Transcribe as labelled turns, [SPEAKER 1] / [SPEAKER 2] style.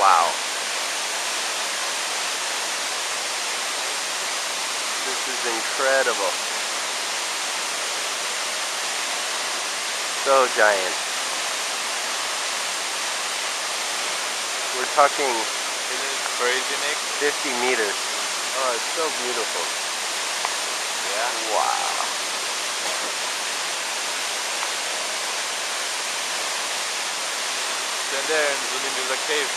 [SPEAKER 1] Wow. This is incredible. So giant. We're talking
[SPEAKER 2] Isn't it crazy, Nick?
[SPEAKER 1] 50 meters. Oh, it's so beautiful.
[SPEAKER 2] Yeah.
[SPEAKER 1] Wow.
[SPEAKER 2] Stand there and zoom into the cave.